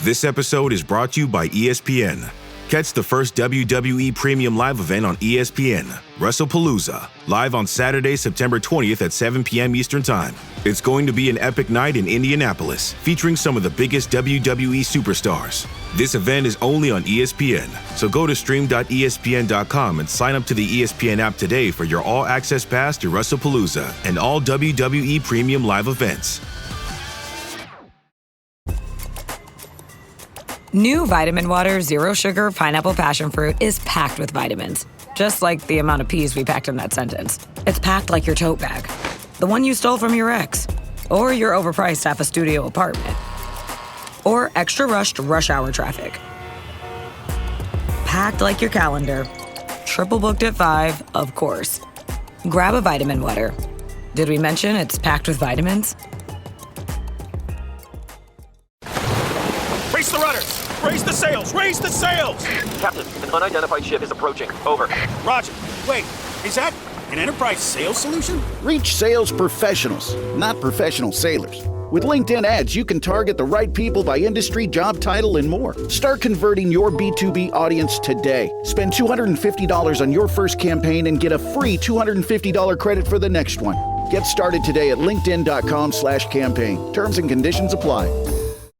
This episode is brought to you by ESPN. Catch the first WWE Premium Live event on ESPN, WrestlePalooza, live on Saturday, September 20th at 7 p.m. Eastern Time. It's going to be an epic night in Indianapolis, featuring some of the biggest WWE superstars. This event is only on ESPN, so go to stream.espn.com and sign up to the ESPN app today for your all-access pass to WrestlePalooza and all WWE Premium Live events. New Vitamin Water Zero Sugar Pineapple Passion Fruit is packed with vitamins, just like the amount of peas we packed in that sentence. It's packed like your tote bag, the one you stole from your ex, or your overpriced half a studio apartment, or extra rushed rush hour traffic. Packed like your calendar, triple booked at 5, of course. Grab a Vitamin Water. Did we mention it's packed with vitamins? Raise the rudders! Raise the sails! Raise the sails! Captain, an unidentified ship is approaching. Over. Roger. Wait, is that an enterprise sales solution? Reach sales professionals, not professional sailors. With LinkedIn ads, you can target the right people by industry, job title, and more. Start converting your B2B audience today. Spend $250 on your first campaign and get a free $250 credit for the next one. Get started today at linkedin.com/campaign. Terms and conditions apply.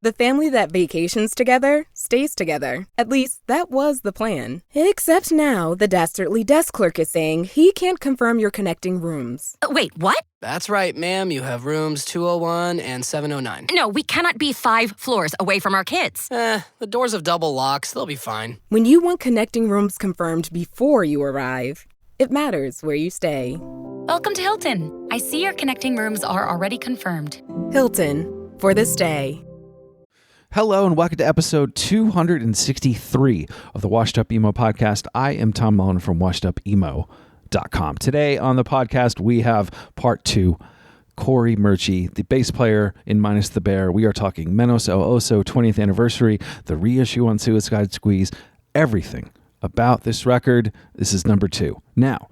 The family that vacations together stays together. At least, that was the plan. Except now, the Dastardly desk clerk is saying he can't confirm your connecting rooms. Wait, what? That's right, ma'am. You have rooms 201 and 709. No, we cannot be 5 floors away from our kids. The doors have double locks. They'll be fine. When you want connecting rooms confirmed before you arrive, it matters where you stay. Welcome to Hilton. I see your connecting rooms are already confirmed. Hilton, for the stay. Hello and welcome to episode 263 of the Washed Up Emo podcast. I am Tom Mullen from washedupemo.com. Today on the podcast, we have part 2, Cory Murchy, the bass player in Menos el Bear. We are talking Menos el Oso 20th anniversary, the reissue on Suicide Squeeze, everything about this record. This is number 2. Now,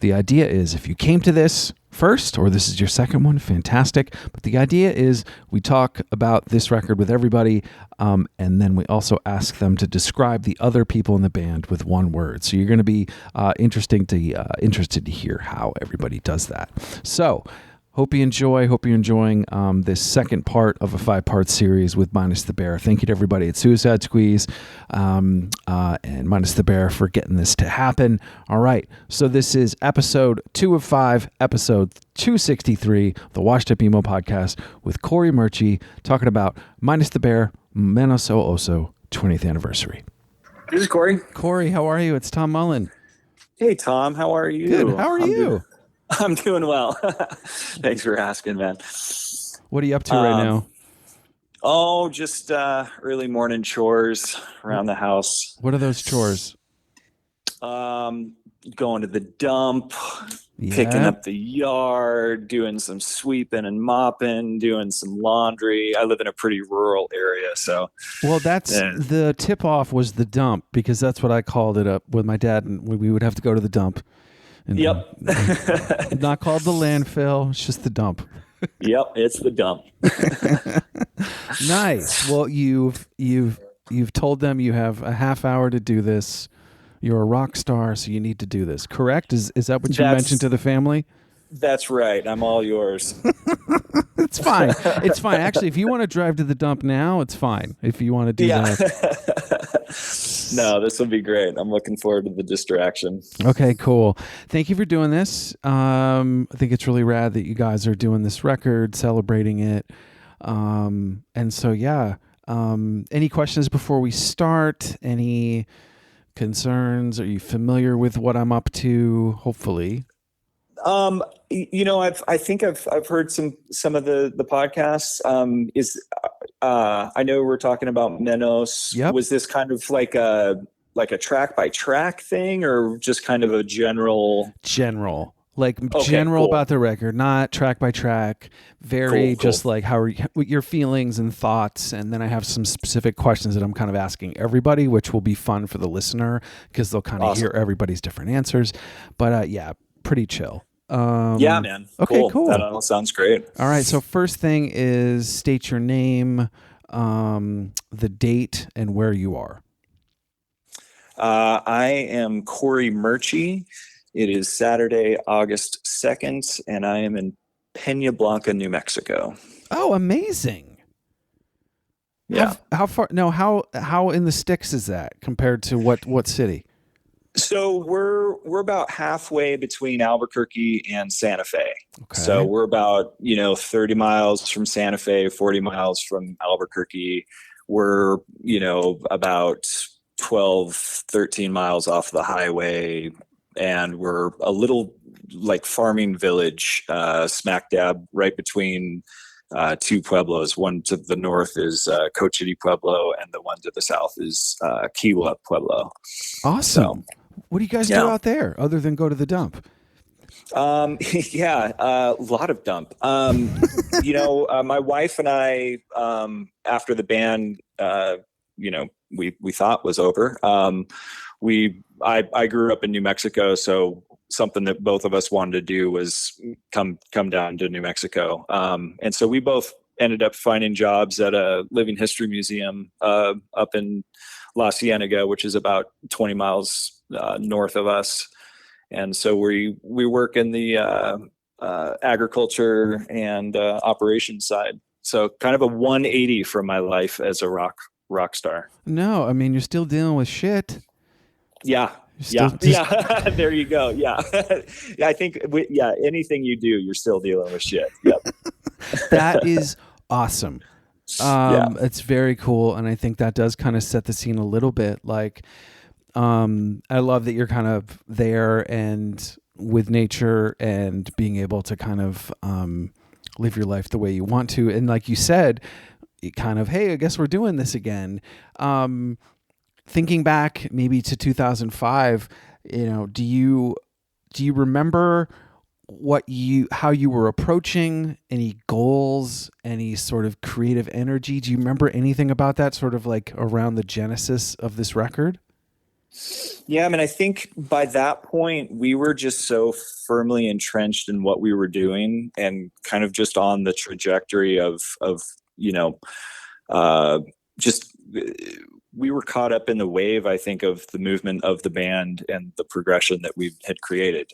the idea is if you came to this first, or this is your second one, fantastic. But the idea is we talk about this record with everybody, and then we also ask them to describe the other people in the band with one word. So you're going to be interested to hear how everybody does that. So hope you're enjoying this second part of a 5-part series with Menos el Bear. Thank you to everybody at Suicide Squeeze and Menos el Bear for getting this to happen. All right, so this is episode 2 of 5, episode 263, the Washed Up Emo podcast with Cory Murchy talking about Menos el Bear, Menos el Oso 20th anniversary. This is Cory. Cory, how are you? It's Tom Mullen. Hey, Tom. How are you? Good. How are you? I'm doing well. Thanks for asking, man. What are you up to right now? Oh, just early morning chores around the house. What are those chores? Going to the dump, picking up the yard, doing some sweeping and mopping, doing some laundry. I live in a pretty rural area, so. Well, that's the tip off was the dump, because that's what I called it up with my dad, and we would have to go to the dump. And yep. Not called the landfill. It's just the dump. Yep, it's the dump. Nice. Well, you've told them you have a half hour to do this. You're a rock star, so you need to do this. Correct? Is that what you mentioned to the family? That's right. I'm all yours. It's fine. It's fine. Actually, if you want to drive to the dump now, it's fine. If you want to do that. No, this will be great. I'm looking forward to the distraction. Okay, cool. Thank you for doing this. I think it's really rad that you guys are doing this record, celebrating it. And so, yeah. Any questions before we start? Any concerns? Are you familiar with what I'm up to? Hopefully. I think I've heard some of the podcasts. I know we're talking about Menos. Yep. Was this kind of like a track by track thing, or just kind of a general about the record, not track by track, very cool. Just like how are your feelings and thoughts. And then I have some specific questions that I'm kind of asking everybody, which will be fun for the listener because they'll kind of hear everybody's different answers. But pretty chill. Yeah, man. Okay, cool. That all sounds great. All right. So first thing is state your name, the date, and where you are. I am Cory Murchy. It is Saturday, August 2nd, and I am in Pena Blanca, New Mexico. Oh, amazing. Yeah. How far? No, how in the sticks is that compared to what city? So we're about halfway between Albuquerque and Santa Fe. Okay. So we're about 30 miles from Santa Fe, 40 miles from Albuquerque. We're about 12, 13 miles off the highway, and we're a little like farming village, smack dab right between two pueblos. One to the north is Cochiti Pueblo, and the one to the south is Kiwa Pueblo. Awesome. So, what do you guys do out there other than go to the dump? A lot of dump. My wife and I, after the band, we thought was over. I grew up in New Mexico, so something that both of us wanted to do was come down to New Mexico. And so we both ended up finding jobs at a living history museum up in La Cienega, which is about 20 miles north of us. And so we work in the agriculture and operations side. So kind of a 180 from my life as a rock star. No, I mean, you're still dealing with shit. Yeah. There you go. Yeah. I think, anything you do, you're still dealing with shit. Yep. That is awesome. It's very cool. And I think that does kind of set the scene a little bit. Like, I love that you're kind of there and with nature and being able to kind of live your life the way you want to. And like you said, kind of, hey, I guess we're doing this again. Thinking back maybe to 2005, do you remember how you were approaching any goals, any sort of creative energy? Do you remember anything about that sort of like around the genesis of this record? Yeah, I mean, I think by that point we were just so firmly entrenched in what we were doing and kind of just on the trajectory of we were caught up in the wave, I think, of the movement of the band and the progression that we had created.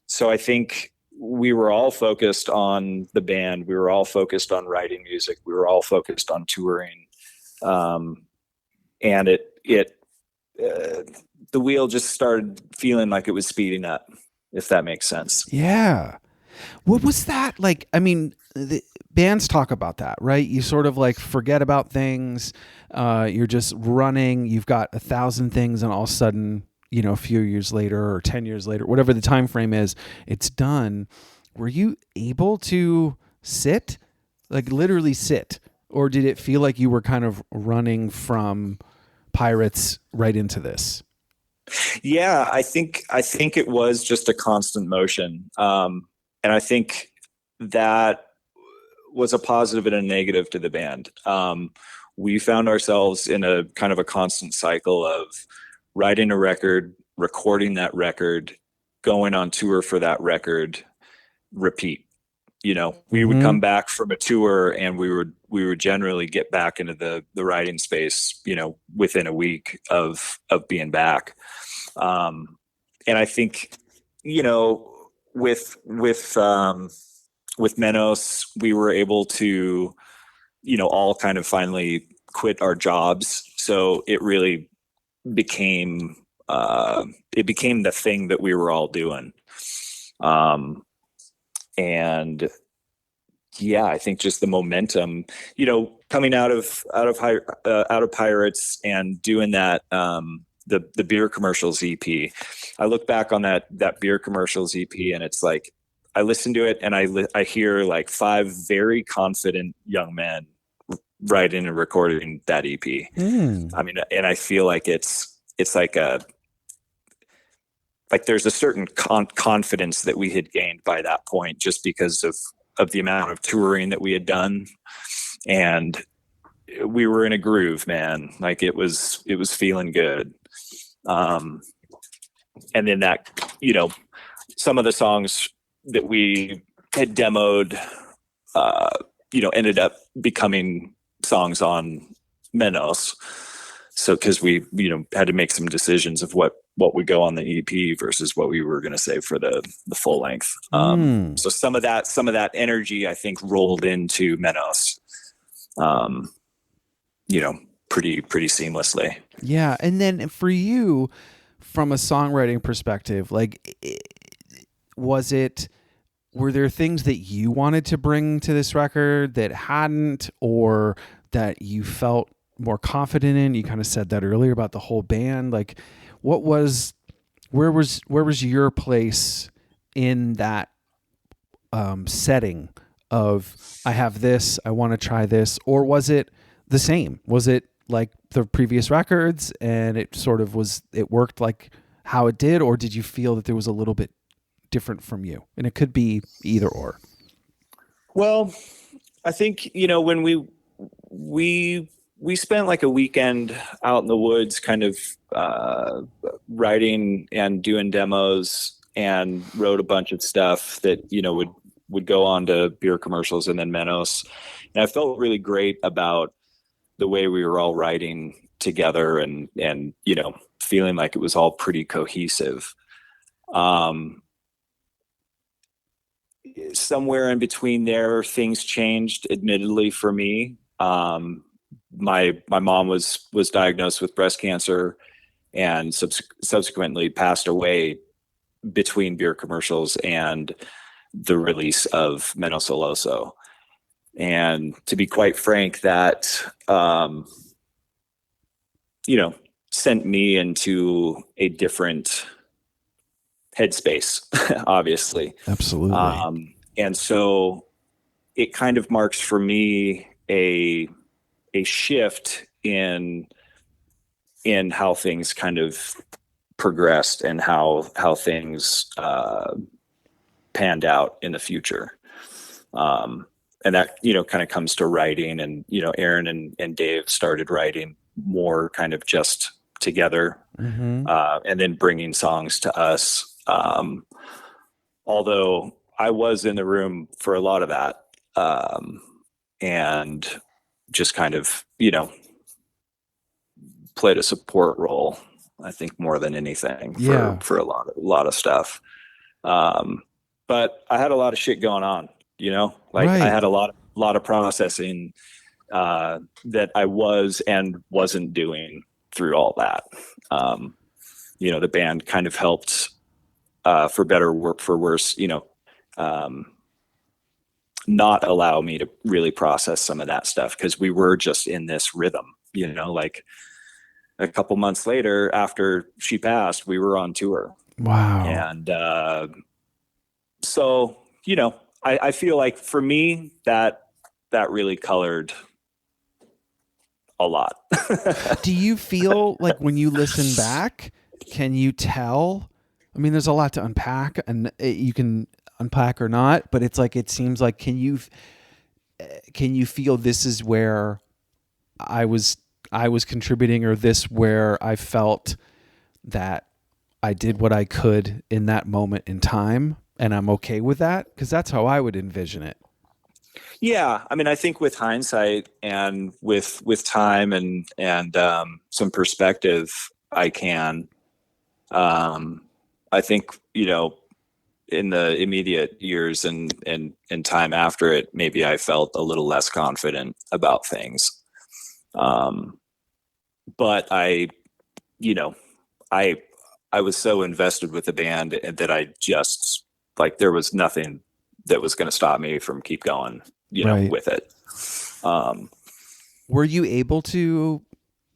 So I think we were all focused on the band. We were all focused on writing music. We were all focused on touring. And the wheel just started feeling like it was speeding up, if that makes sense. Yeah. What was that like? I mean, the bands talk about that, right? You sort of like forget about things. You're just running. You've got 1,000 things, and all of a sudden, a few years later or 10 years later, whatever the time frame is, it's done. Were you able to sit, like literally sit, or did it feel like you were kind of running from Pirates right into this? Yeah, I think it was just a constant motion. And I think that was a positive and a negative to the band. We found ourselves in a kind of a constant cycle of writing a record, recording that record, going on tour for that record, repeat. We would come back from a tour and we would generally get back into the writing space, within a week of being back. And I think, with Menos, we were able to, all kind of finally quit our jobs. So it really became the thing that we were all doing. And yeah, I think just the momentum, coming out of Pirates and doing that, the beer commercials EP. I look back on that beer commercials EP, and it's like, I listen to it and I hear like 5 very confident young men writing and recording that EP. I mean, and I feel like it's like there's a certain confidence that we had gained by that point, just because of the amount of touring that we had done, and we were in a groove, man. Like it was feeling good. And then that, some of the songs that we had demoed, ended up becoming songs on Menos. So, cause we, had to make some decisions of what would go on the EP versus what we were going to save for the full length. So some of that energy, I think, rolled into Menos, pretty seamlessly. Yeah. And then for you, from a songwriting perspective, like, were there things that you wanted to bring to this record that hadn't, or that you felt more confident in? You kind of said that earlier about the whole band. Like, where was your place in that setting of, I have this, I want to try this, or was it the same? Was it like the previous records and it sort of it worked like how it did, or did you feel that there was a little bit different from you? And it could be either or. Well, I think, when we spent like a weekend out in the woods kind of writing and doing demos, and wrote a bunch of stuff that, would go on to beer commercials and then Menos. And I felt really great about the way we were all writing together and feeling like it was all pretty cohesive. Somewhere in between there, things changed, admittedly, for me. My mom was diagnosed with breast cancer and subsequently passed away between beer commercials and the release of Menos el Oso. And to be quite frank, that, sent me into a different headspace, obviously. Absolutely. And so it kind of marks for me a shift in how things kind of progressed and how things panned out in the future. And that, kind of comes to writing, and, Aaron and Dave started writing more kind of just together, and then bringing songs to us. Although I was in the room for a lot of that, and just kind of, played a support role, I think, more than anything for a lot of stuff. But I had a lot of shit going on, right. I had a lot of processing that I was and wasn't doing through all that. The band kind of helped, for better or for worse, not allow me to really process some of that stuff, because we were just in this rhythm, like a couple months later after she passed, we were on tour. Wow. And so, I feel like for me that really colored a lot. Do you feel like when you listen back, can you tell? I mean, there's a lot to unpack, and you can unpack or not, but it's like, it seems like, can you feel this is where I was contributing, or this where I felt that I did what I could in that moment in time, and I'm okay with that? Because that's how I would envision it. Yeah, I mean, I think with hindsight and with time and some perspective, I can. I think, in the immediate years and time after it, maybe I felt a little less confident about things. But I was so invested with the band that I just, like, there was nothing that was going to stop me from keep going, with it. Were you able to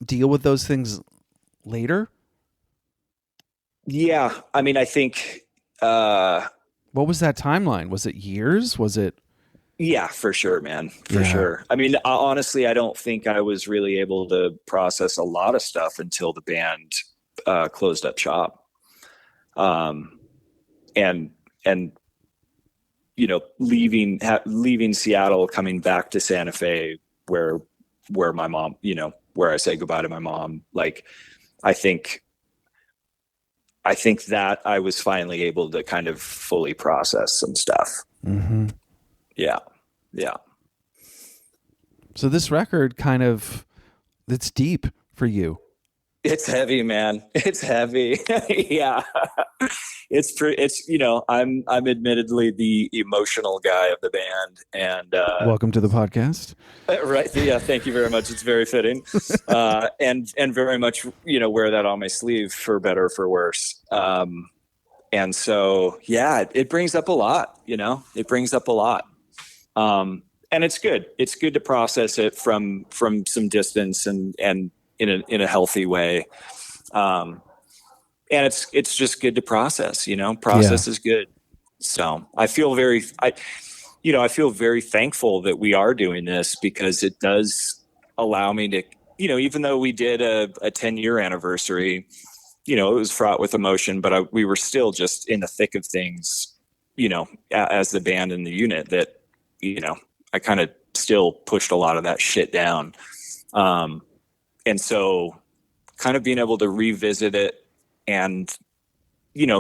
deal with those things later? Yeah. I mean, I think, what was that timeline? Was it years? Was it? Yeah, for sure, man. For sure. I mean, honestly, I don't think I was really able to process a lot of stuff until the band closed up shop. And leaving Seattle, coming back to Santa Fe, where my mom, where I say goodbye to my mom. Like, I think that I was finally able to kind of fully process some stuff. Mm-hmm. Yeah. Yeah. So this record it's deep for you. It's heavy, man. It's heavy. Yeah. It's, I'm admittedly the emotional guy of the band, and, welcome to the podcast. Right. Yeah. Thank you very much. It's very fitting. And very much, wear that on my sleeve for better or for worse. And so, yeah, it brings up a lot, it brings up a lot. And it's good. It's good to process it from some distance and in a healthy way. And it's just good to process, process is good. So I feel very thankful that we are doing this, because it does allow me to, even though we did a 10-year anniversary, it was fraught with emotion, but we were still just in the thick of things, as the band and the unit, that, I kind of still pushed a lot of that shit down. And so kind of being able to revisit it and,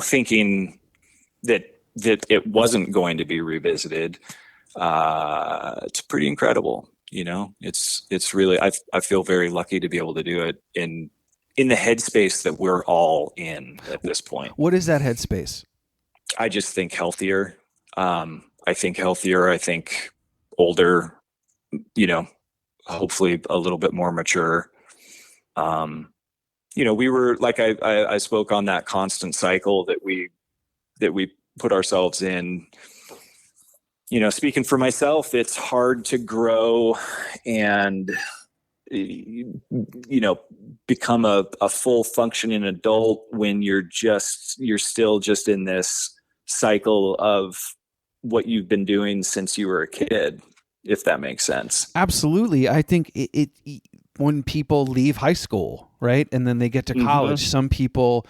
thinking that it wasn't going to be revisited, it's pretty incredible. It's really, I feel very lucky to be able to do it in the headspace that we're all in at this point. What is that headspace? I just think healthier. I think older, hopefully a little bit more mature. We were, like, I spoke on that constant cycle that we put ourselves in. Speaking for myself, it's hard to grow and, become a full functioning adult when you're still just in this cycle of what you've been doing since you were a kid, if that makes sense. Absolutely. I think it when people leave high school, right, and then they get to college, some people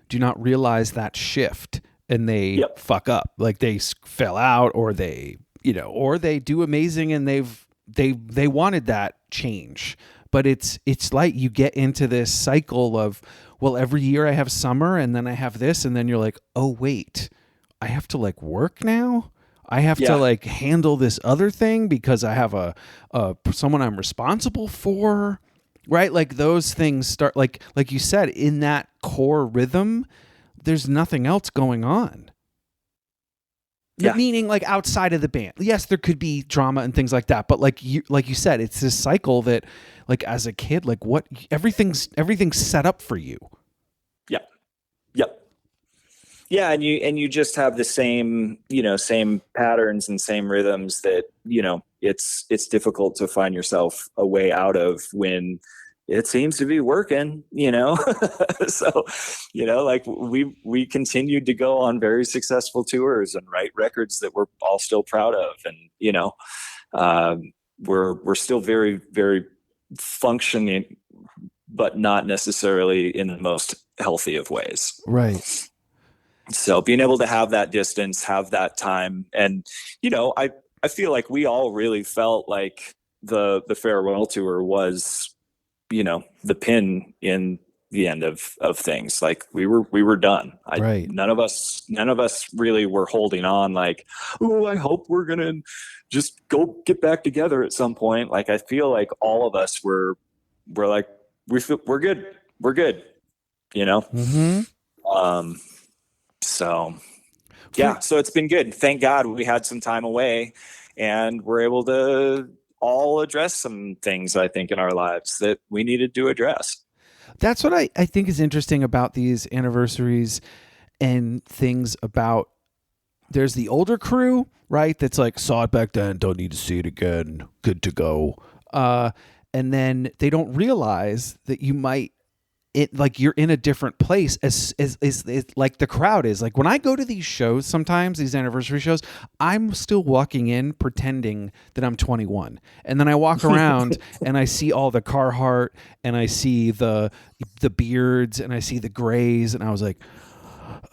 do not realize that shift, and they fuck up. Like, they fell out, or they do amazing, and they wanted that change. But it's like you get into this cycle of, well, every year I have summer, and then I have this, and then you're like, oh wait, I have to work now. I have to handle this other thing because I have a someone I'm responsible for, right? Like, those things start, like you said, in that core rhythm, there's nothing else going on. Yeah. Meaning, outside of the band. Yes, there could be drama and things like that, but like you said, it's this cycle that, as a kid, everything's set up for you. Yep. Yeah, and you just have the same patterns and same rhythms that, it's difficult to find yourself a way out of when it seems to be working, So, we continued to go on very successful tours and write records that we're all still proud of. And, we're still very, very functioning, but not necessarily in the most healthy of ways. Right. So being able to have that distance, have that time. And, I feel like we all really felt like the farewell tour was, the pin in the end of things. Like, we were done. Right. None of us really were holding on, like, oh, I hope we're going to just go get back together at some point. Like, I feel like all of us were like, we're good. We're good. So yeah, so it's been good. Thank God we had some time away, and we're able to all address some things, I think, in our lives that we needed to address. That's what I think is interesting about these anniversaries and things about, there's the older crew, right? That's like, saw it back then, don't need to see it again, good to go. And then they don't realize that you're in a different place as like the crowd is. Like, when I go to these shows, sometimes these anniversary shows, I'm still walking in pretending that I'm 21, and then I walk around and I see all the Carhartt, and I see the beards, and I see the grays, and I was like,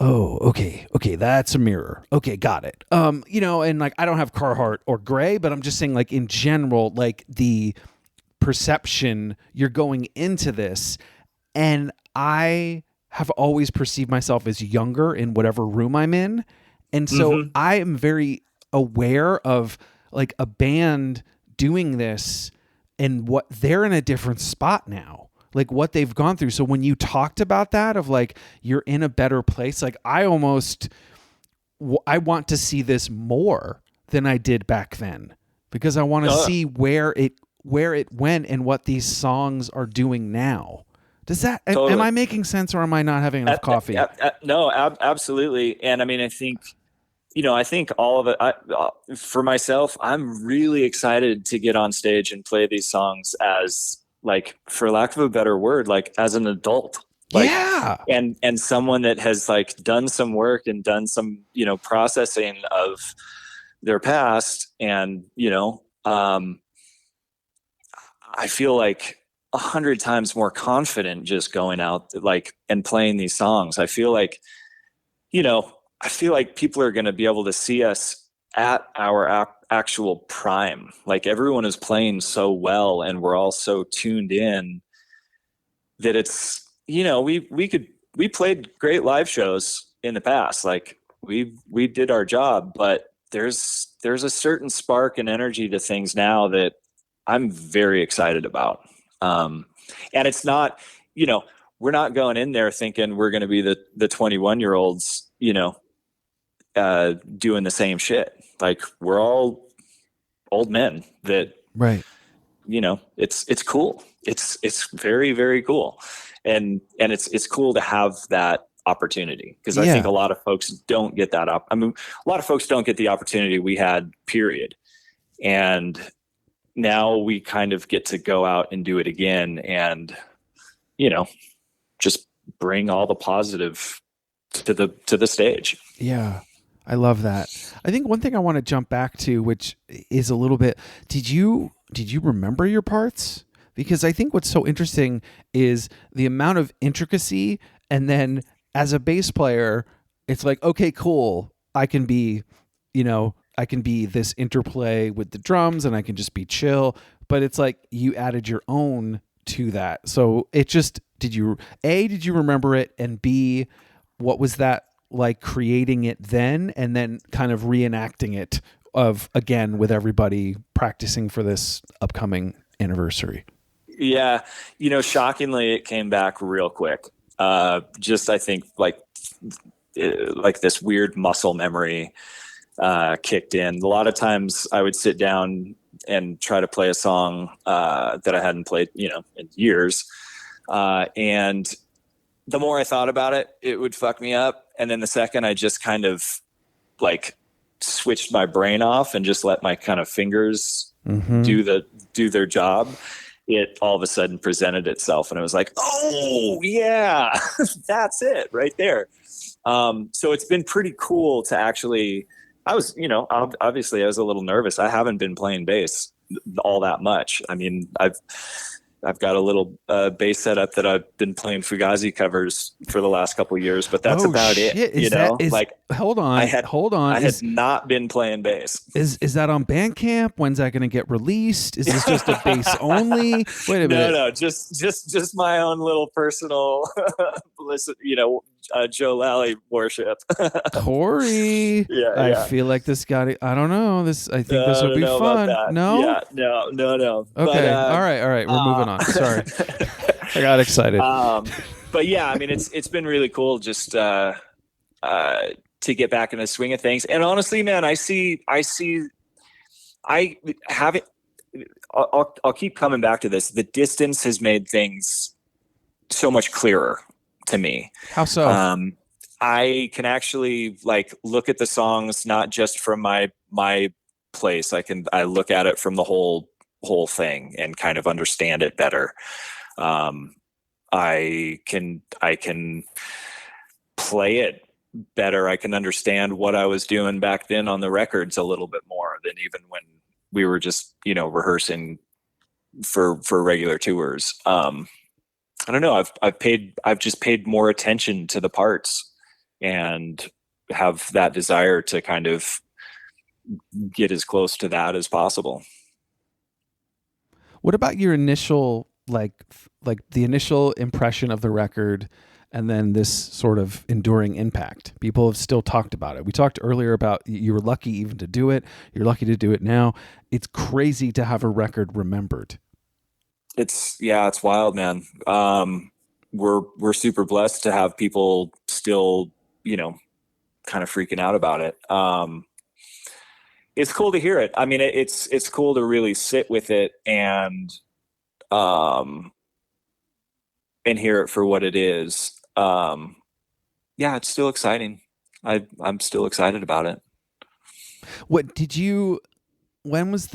oh, okay, that's a mirror. Okay, got it. And I don't have Carhartt or gray, but I'm just saying, in general, the perception, you're going into this. And I have always perceived myself as younger in whatever room I'm in. And so I am very aware of a band doing this what they're in a different spot now, like what they've gone through. So when you talked about that of like, you're in a better place, like I want to see this more than I did back then, because I want to see where it went and what these songs are doing now. Does that, totally. Am I making sense, or am I not having enough coffee? No, absolutely. And I mean, I think all of it, for myself, I'm really excited to get on stage and play these songs as, like, for lack of a better word, like as an adult. Like, yeah. And someone that has like done some work and done some, processing of their past. And, I feel like 100 times more confident just going out like and playing these songs. I feel like people are going to be able to see us at our actual prime. Like, everyone is playing so well and we're all so tuned in that it's, we played great live shows in the past. Like, we did our job, but there's a certain spark and energy to things now that I'm very excited about. And it's not, we're not going in there thinking we're going to be the 21-year-olds, doing the same shit. Like, we're all old men that, right. It's cool. It's very, very cool. And it's cool to have that opportunity, because I think a lot of folks don't get that a lot of folks don't get the opportunity we had, period. And now we kind of get to go out and do it again, and just bring all the positive to the stage. Yeah, I love that. I think one thing I want to jump back to, which is a little bit, did you remember your parts? Because I think what's so interesting is the amount of intricacy, and then as a bass player, it's like, okay, cool, I can be this interplay with the drums, and I can just be chill. But it's like you added your own to that. So it just, did you remember it? And B, what was that like, creating it then and then kind of reenacting it again with everybody practicing for this upcoming anniversary? Yeah. Shockingly, it came back real quick. I think like this weird muscle memory kicked in. A lot of times I would sit down and try to play a song that I hadn't played, in years. And the more I thought about it, it would fuck me up. And then the second I just kind of like switched my brain off and just let my kind of fingers do their job, it all of a sudden presented itself. And it was like, oh yeah, that's it right there. So it's been pretty cool to actually, obviously I was a little nervous. I haven't been playing bass all that much. I mean, I've got a little bass setup that I've been playing Fugazi covers for the last couple of years, but that's about it. Hold on. I had not been playing bass. Is that on Bandcamp? When's that going to get released? Is this just a bass only? Wait a minute. No, just my own little personal, Joe Lally worship. Cory. I feel like this got it. I don't know. I think this would be fun. No? Yeah, no. Okay. All right. We're moving on. Sorry. I got excited. But yeah, I mean, it's been really cool just to get back in the swing of things. And honestly, man, I have it. I'll keep coming back to this. The distance has made things so much clearer to me. How so? I can actually like look at the songs not just from my place. I look at it from the whole thing and kind of understand it better. I can play it better. I can understand what I was doing back then on the records a little bit more than even when we were just, rehearsing for regular tours. I don't know. I've just paid more attention to the parts and have that desire to kind of get as close to that as possible. What about your initial, like the initial impression of the record and then this sort of enduring impact? People have still talked about it. We talked earlier about you were lucky even to do it. You're lucky to do it now. It's crazy to have a record remembered. It's wild, man. We're super blessed to have people still, kind of freaking out about it. It's cool to hear it. I mean, it's cool to really sit with it um, and hear it for what it is. Yeah, it's still exciting. I'm still excited about it. What did you? When was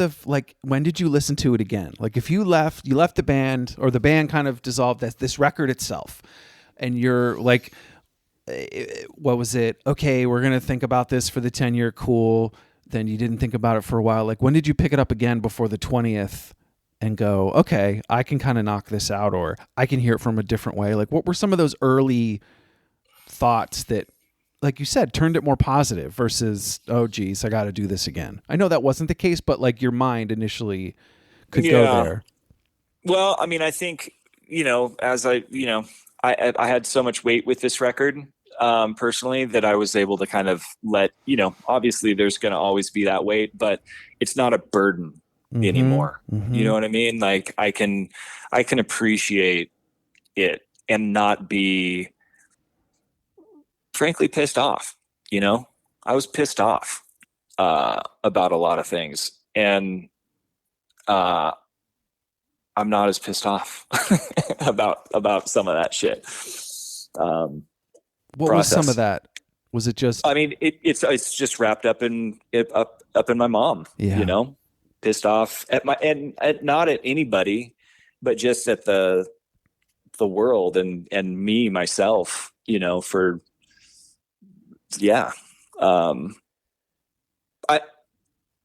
when did you listen to it again? Like, if you left the band, or the band kind of dissolved, this record itself, and you're like, what was it? Okay, we're gonna think about this for the 10-year. Cool. Then you didn't think about it for a while. Like, when did you pick it up again before the 20th and go, okay, I can kind of knock this out, or I can hear it from a different way? Like, what were some of those early thoughts that, like you said, turned it more positive versus, oh geez, I got to do this again? I know that wasn't the case, but like, your mind initially could go there. Well, I mean, I think, as I had so much weight with this record, personally, that I was able to kind of let, obviously there's going to always be that weight, but it's not a burden anymore. You know what I mean? Like, I can appreciate it and not be, frankly, pissed off. I was pissed off about a lot of things, and I'm not as pissed off about some of that shit. What was some of that? Was it just? I mean, it's just wrapped up in my mom. Yeah. Pissed off at not at anybody, but just at the world and me, myself. For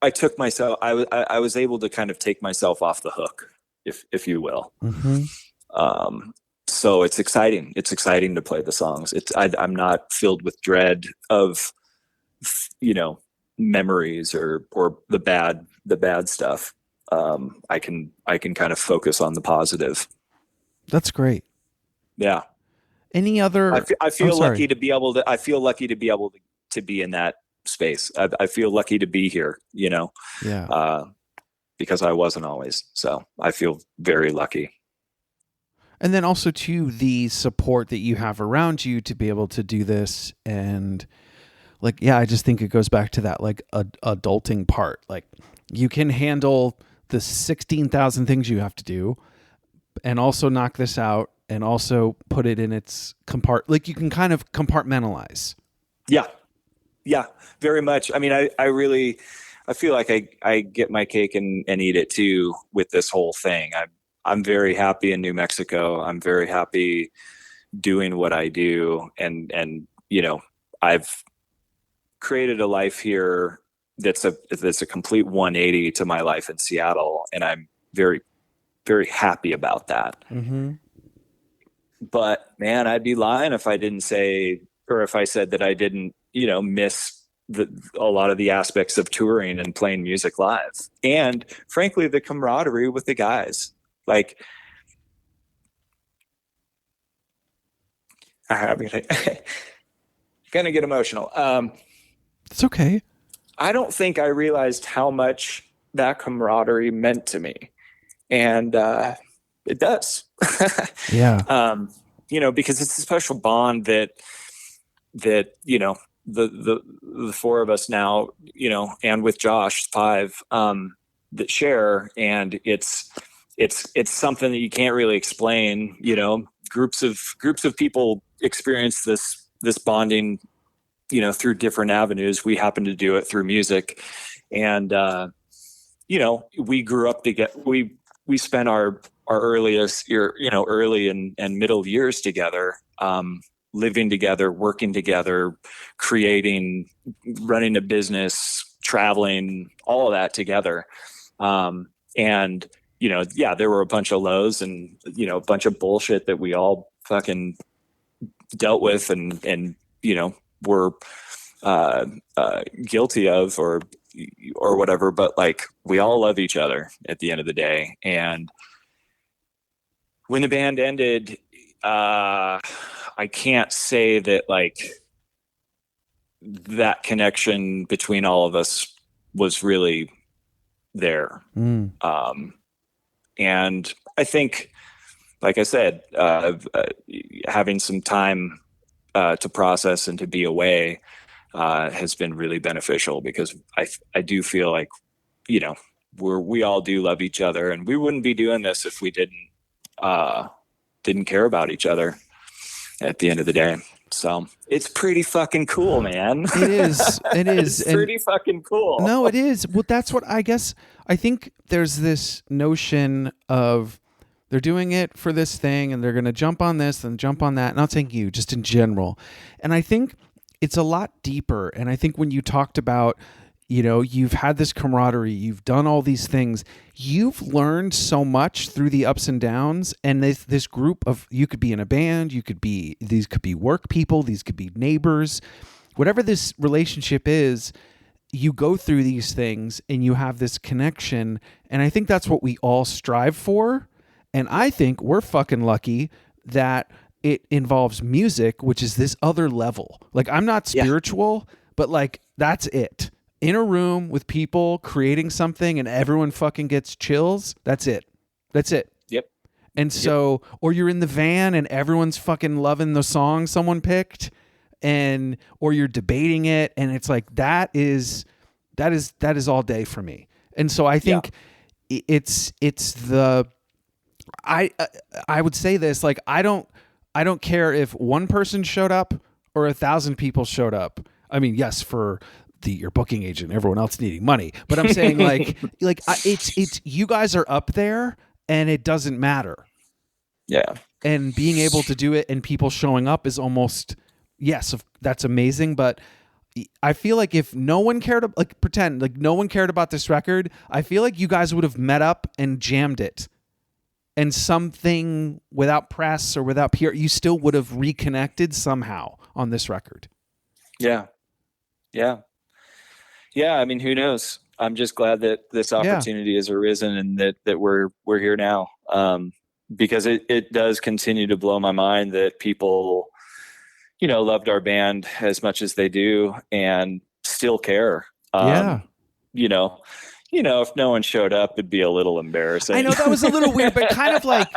I took myself. I was able to kind of take myself off the hook, if you will. So it's exciting. It's exciting to play the songs. I'm not filled with dread of, memories or the bad stuff. I can kind of focus on the positive. That's great. Yeah. Any other? I feel lucky to be able to. I feel lucky to be able to be in that space. I feel lucky to be here. Yeah. Because I wasn't always. So I feel very lucky. And then also, too, the support that you have around you to be able to do this. And like, yeah, I just think it goes back to that, like, adulting part. Like, you can handle the 16,000 things you have to do and also knock this out and also put it in its like, you can kind of compartmentalize. Yeah. Yeah, very much. I mean, I feel like I get my cake and eat it too with this whole thing. I'm very happy in New Mexico. I'm very happy doing what I do. And I've created a life here that's a complete 180 to my life in Seattle. And I'm very, very happy about that. But man, I'd be lying if I didn't say, or if I said that I didn't, miss a lot of the aspects of touring and playing music live. And frankly, the camaraderie with the guys. Like, I'm gonna get emotional. It's okay. I don't think I realized how much that camaraderie meant to me. And it does. Yeah. Because it's a special bond that the four of us now, and with Josh, 5, that share, and it's something that you can't really explain. Groups of people experience this bonding, through different avenues. We happen to do it through music, and we grew up together. We spent our earliest year, early and middle years together, living together, working together, creating, running a business, traveling, all of that together. And, there were a bunch of lows and, a bunch of bullshit that we all fucking dealt with and were guilty of or whatever. But like, we all love each other at the end of the day. And when the band ended, I can't say that like that connection between all of us was really there. And think, like I said, having some time to process and to be away has been really beneficial, because I do feel like, we all do love each other, and we wouldn't be doing this if we didn't care about each other at the end of the day. So it's pretty fucking cool, man. It is. It's pretty fucking cool. No, it is. Well, that's what I guess. I think there's this notion of they're doing it for this thing and they're going to jump on this and jump on that. Not saying you, just in general. And I think it's a lot deeper. And I think when you talked about, you've had this camaraderie, you've done all these things, you've learned so much through the ups and downs. And this group of, you could be in a band, these could be work people, these could be neighbors, whatever this relationship is, you go through these things and you have this connection. And I think that's what we all strive for. And I think we're fucking lucky that it involves music, which is this other level. Like, I'm not spiritual, but like, that's it. In a room with people creating something and everyone fucking gets chills. That's it. Yep. And so, or you're in the van and everyone's fucking loving the song someone picked, or you're debating it. And it's like, that is all day for me. And so I think I would say this, like, I don't care if one person showed up or 1,000 people showed up. I mean, yes, for your booking agent, everyone else needing money, but I'm saying it's you guys are up there and it doesn't matter. Yeah. And being able to do it and people showing up is almost, yes, that's amazing. But I feel like if no one cared, pretend like no one cared about this record, I feel like you guys would have met up and jammed it. And something without press or without PR, you still would have reconnected somehow on this record. Yeah. I mean, who knows? I'm just glad that this opportunity has arisen and that we're here now. Because it does continue to blow my mind that people, loved our band as much as they do and still care. If no one showed up, it'd be a little embarrassing. I know that was a little weird, but kind of like.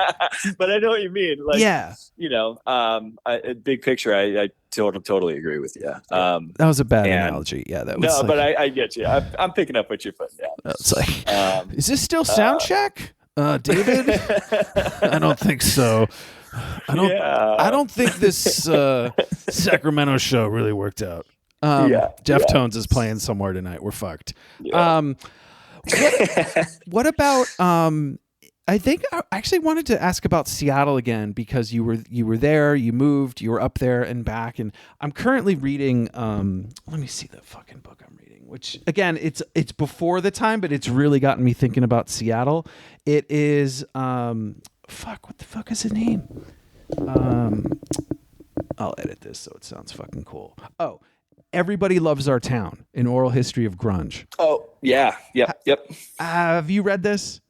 But I know what you mean. Like, yeah. Big picture, I totally agree with you. That was a bad analogy. Yeah, that was. No, but I get you. I'm picking up what you're putting down. It's like, is this still sound check, David? I don't think so. I don't think this Sacramento show really worked out. Jeff Tones is playing somewhere tonight. We're fucked. Yeah. What about I think I actually wanted to ask about Seattle again, because you were there, you moved, you were up there and back, and I'm currently reading let me see the fucking book I'm reading, which again it's before the time, but it's really gotten me thinking about Seattle. It is what the fuck is his name? I'll edit this so it sounds fucking cool. Oh, Everybody Loves Our Town, An Oral History of Grunge. Oh, yeah. Yep. Have you read this?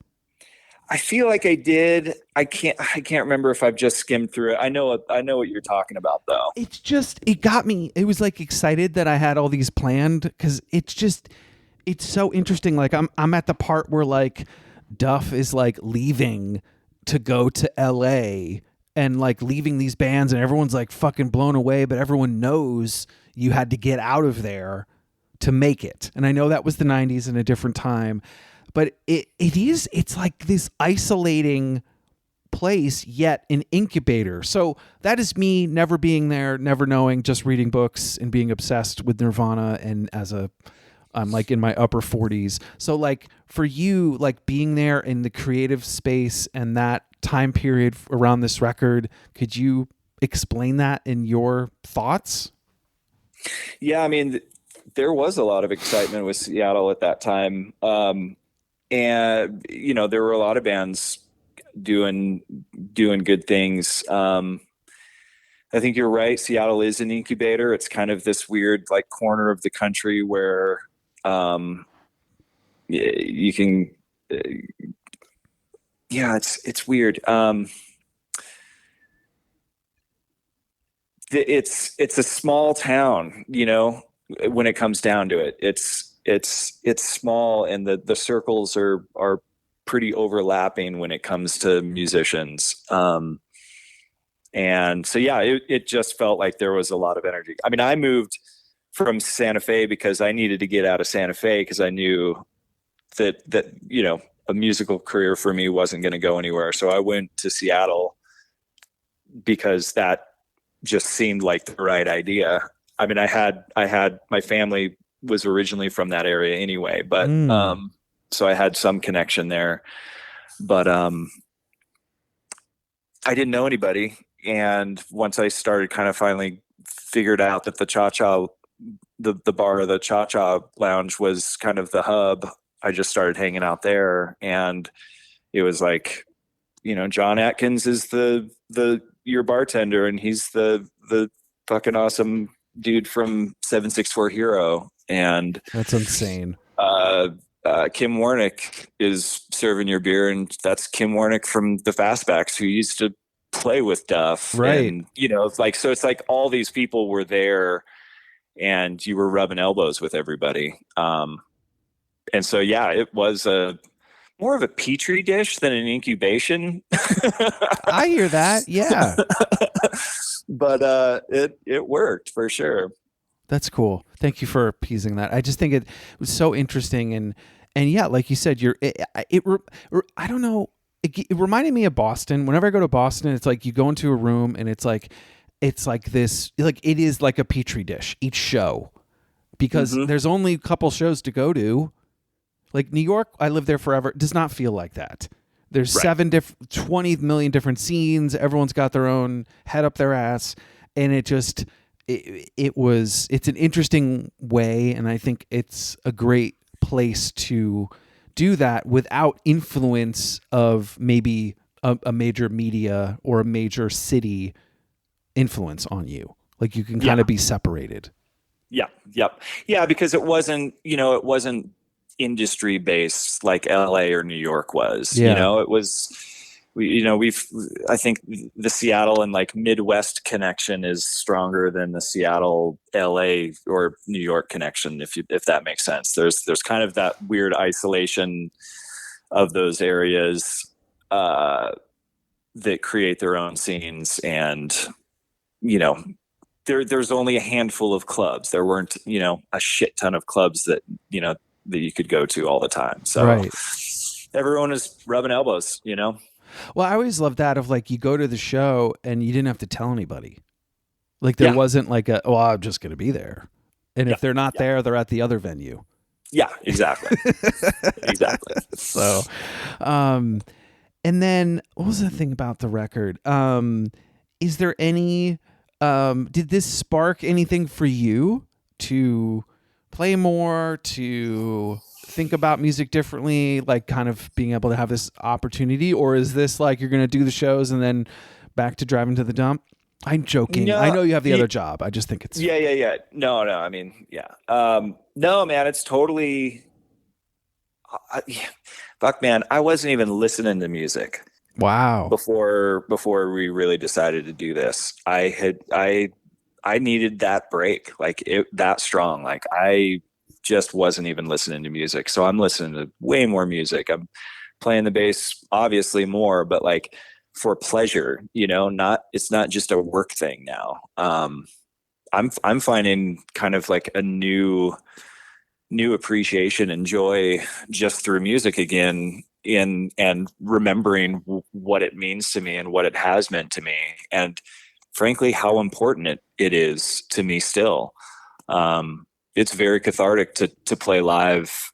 I feel like I did. I can't remember if I've just skimmed through it. I know what you're talking about, though. It got me. It was like excited that I had all these planned, because it's so interesting. Like I'm at the part where like Duff is like leaving to go to LA and like leaving these bands, and everyone's like fucking blown away, but everyone knows you had to get out of there to make it. And I know that was the 90s and a different time, but it's like this isolating place, yet an incubator. So that is me never being there, never knowing, just reading books and being obsessed with Nirvana. And I'm like in my upper 40s. So like for you, like being there in the creative space and that time period around this record, could you explain that in your thoughts? Yeah, I mean, there was a lot of excitement with Seattle at that time. And, there were a lot of bands doing good things. I think you're right. Seattle is an incubator. It's kind of this weird like corner of the country where you can, it's weird. It's a small town, when it comes down to it. It's small, and the circles are pretty overlapping when it comes to musicians. And so, yeah, it just felt like there was a lot of energy. I mean, I moved from Santa Fe because I needed to get out of Santa Fe because I knew that, you know, a musical career for me wasn't going to go anywhere. So I went to Seattle because that just seemed like the right idea. I mean, I had my family was originally from that area anyway, but, so I had some connection there, but, I didn't know anybody. And once I started kind of finally figured out that the Cha-Cha, the bar of the Cha-Cha Lounge was kind of the hub, I just started hanging out there. And it was like, you know, John Atkins is your bartender, and he's the fucking awesome dude from 764 Hero. And that's insane. Kim Warnick is serving your beer, and that's Kim Warnick from the Fastbacks, who used to play with Duff. Right. And, you know, it's like, so it's like all these people were there and you were rubbing elbows with everybody. And so, yeah, it was more of a petri dish than an incubation. I hear that. Yeah. But it worked for sure. That's cool. Thank you for appeasing that. I just think it was so interesting. And yeah, like you said, I don't know. It reminded me of Boston. Whenever I go to Boston, it's like you go into a room and it's like this, like it is like a petri dish, each show, because there's only a couple shows to go to. Like New York, I lived there forever. It does not feel like that. There's 20 million different scenes. Everyone's got their own head up their ass. And it's an interesting way. And I think it's a great place to do that without influence of maybe a major media or a major city influence on you. Like you can kind of be separated. Yeah. Yep. Yeah. Because it wasn't industry based like LA or New York was, you know, it was, I think the Seattle and like Midwest connection is stronger than the Seattle, LA or New York connection. If that makes sense, there's kind of that weird isolation of those areas, that create their own scenes. And, you know, there's only a handful of clubs. There weren't, you know, a shit ton of clubs that, you know, that you could go to all the time. So everyone is rubbing elbows, you know? Well, I always love that of like, you go to the show and you didn't have to tell anybody. Like there wasn't like I'm just going to be there. And if they're not there, they're at the other venue. Yeah, exactly. Exactly. So, and then what was the thing about the record? Is there any, did this spark anything for you to play more, to think about music differently, like kind of being able to have this opportunity? Or is this like you're going to do the shows and then back to driving to the dump? I'm joking. No, I know you have the other job. I just think it's yeah. No. I mean, no, man, it's totally. Fuck, man, I wasn't even listening to music. Wow. Before we really decided to do this, I needed that break, like that strong. Like I just wasn't even listening to music. So I'm listening to way more music. I'm playing the bass obviously more, but like for pleasure, you know, it's not just a work thing now. I'm finding kind of like a new appreciation and joy just through music again, and remembering what it means to me and what it has meant to me. And frankly, how important it is to me still. It's very cathartic to play live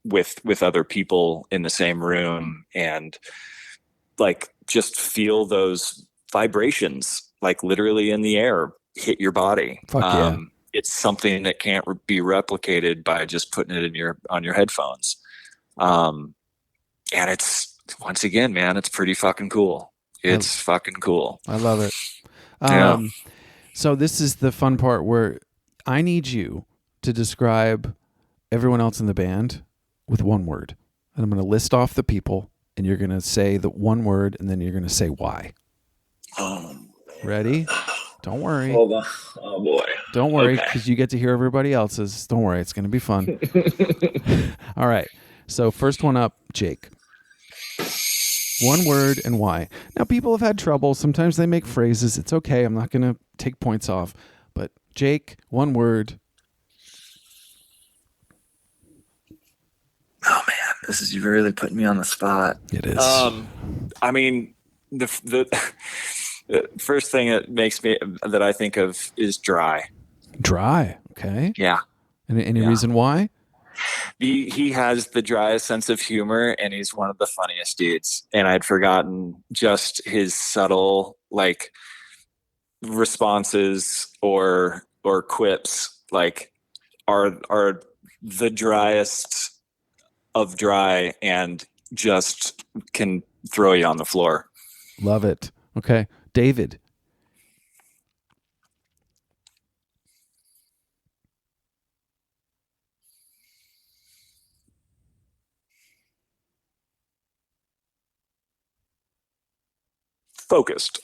with other people in the same room and like just feel those vibrations, like literally in the air, hit your body. Fuck yeah. It's something that can't be replicated by just putting it on your headphones. And it's, once again, man, it's pretty fucking cool. It's fucking cool. I love it. So this is the fun part where I need you to describe everyone else in the band with one word. And I'm going to list off the people, and you're going to say the one word, and then you're going to say why. Ready? Don't worry. Hold on. Oh, boy. Don't worry, because you get to hear everybody else's. Don't worry. It's going to be fun. All right. So first one up, Jake. One word and why. Now, people have had trouble. Sometimes they make phrases. It's okay. I'm not going to take points off. But Jake, one word. Oh man, this is, you're really putting me on the spot. It is. I mean, the first thing that I think of is dry. Dry. Okay. Yeah. Any reason why? He has the driest sense of humor, and he's one of the funniest dudes. And I'd forgotten just his subtle like responses or quips like are the driest of dry and just can throw you on the floor. Love it. Okay. David. Focused.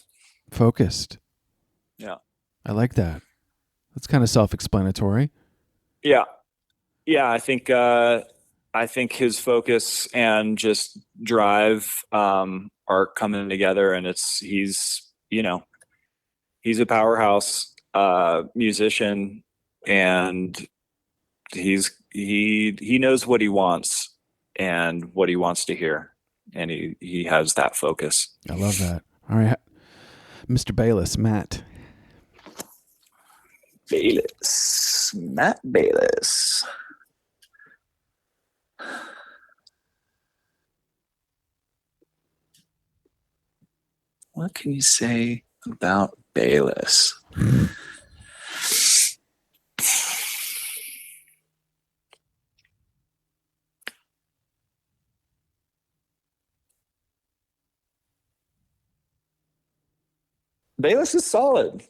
Yeah. I like that. That's kind of self-explanatory. Yeah. I think his focus and just drive are coming together, and he's a powerhouse musician, and he knows what he wants and what he wants to hear, and he has that focus. I love that. All right, Mr. Bayless, Matt Bayless. What can you say about Bayless? Bayless is solid.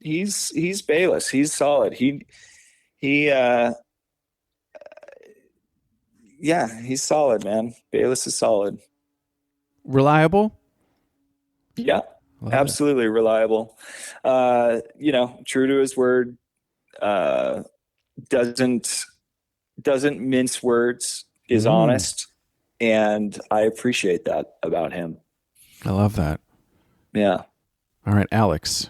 He's Bayless. He's solid. He's solid, man. Bayless is solid. Reliable? Yeah, absolutely reliable. True to his word. Doesn't mince words. Is honest, and I appreciate that about him. I love that. Yeah. All right, Alex.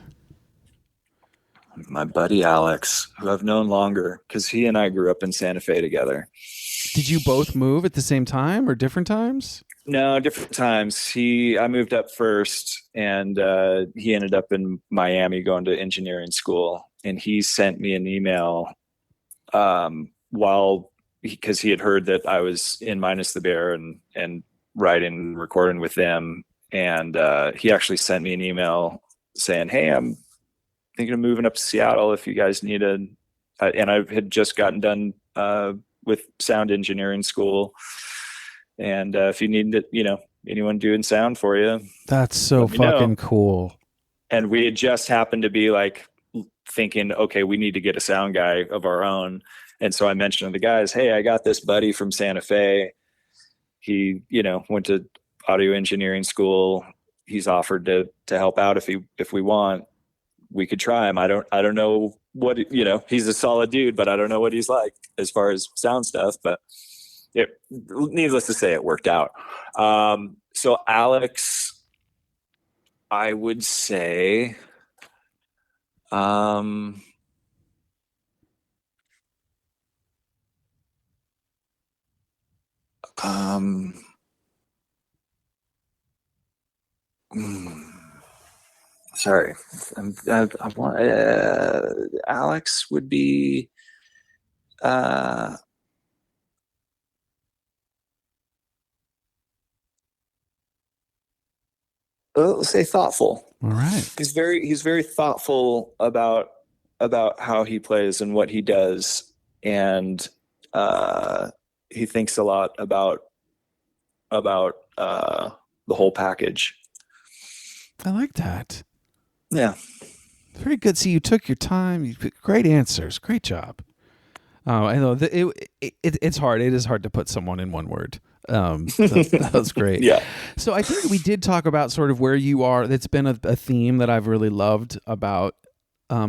My buddy Alex, who I've known longer because he and I grew up in Santa Fe together. Did you both move at the same time or different times? No, different times. I moved up first, and he ended up in Miami going to engineering school. And he sent me an email because he had heard that I was in Minus the Bear and writing and recording with them. And he actually sent me an email saying, "Hey, I'm thinking of moving up to Seattle if you guys need and I had just gotten done with sound engineering school. And if you need anyone doing sound for you." That's so fucking cool. And we had just happened to be like thinking, okay, we need to get a sound guy of our own. And so I mentioned to the guys, "Hey, I got this buddy from Santa Fe. He, went to audio engineering school. He's offered to help out if we want. We could try him. I don't know what, he's a solid dude, but I don't know what he's like as far as sound stuff, but needless to say, it worked out. So Alex, I would say, sorry, I want Alex would be let's say thoughtful. All right. He's very thoughtful about how he plays and what he does, and he thinks a lot about the whole package. I like that. Yeah. Very good. See, you took your time. Great answers. Great job. Oh, I know it's hard. It is hard to put someone in one word. That was great. Yeah. So I think we did talk about sort of where you are. That's been a theme that I've really loved about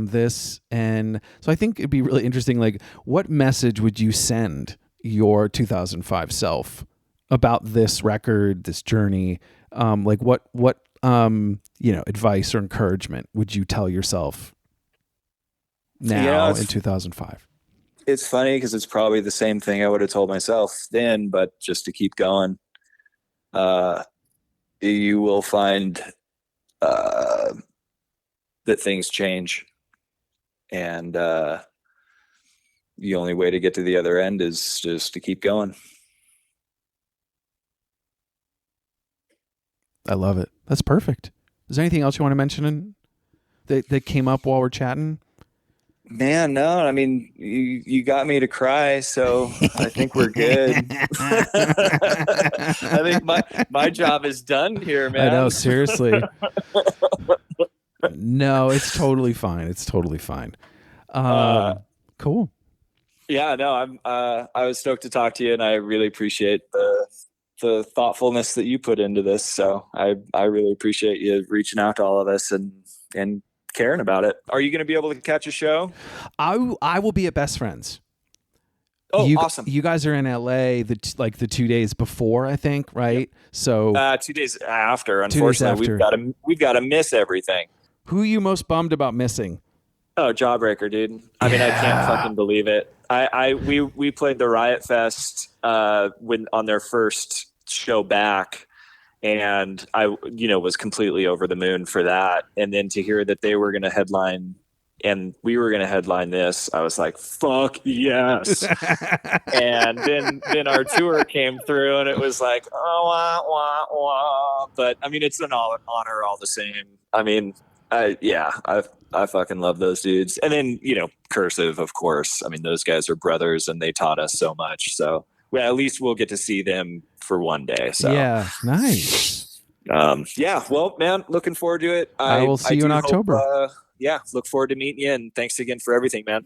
this, and so I think it'd be really interesting. Like, what message would you send your 2005 self about this record, this journey? Like, what advice or encouragement would you tell yourself now in 2005? It's funny because it's probably the same thing I would have told myself then, but just to keep going. You will find that things change, and the only way to get to the other end is just to keep going. I love it. That's perfect. Is there anything else you want to mention that came up while we're chatting? Man, no. I mean, you got me to cry, so I think we're good. I think my job is done here, man. I know, seriously. No, it's totally fine. It's totally fine. Cool. Yeah, no, I was stoked to talk to you, and I really appreciate the thoughtfulness that you put into this. So I really appreciate you reaching out to all of us and caring about it. Are you going to be able to catch a show? I will be at Best Friends. Oh, awesome. You guys are in LA the 2 days before, I think, right? Yep. So 2 days after, unfortunately, we've got to miss everything. Who are you most bummed about missing? Oh, Jawbreaker, dude. I mean, I can't fucking believe it. We played the Riot Fest on their first show back, and I was completely over the moon for that. And then to hear that they were going to headline and we were going to headline this, I was like, fuck yes. And then our tour came through, and it was like, oh, wah, wah, wah. But I mean, it's an honor all the same. I mean, I fucking love those dudes. And then, Cursive, of course. I mean, those guys are brothers, and they taught us so much. So at least we'll get to see them for one day. So yeah, nice. Yeah, well, man, looking forward to it. I will see you in October. Look forward to meeting you, and thanks again for everything, man.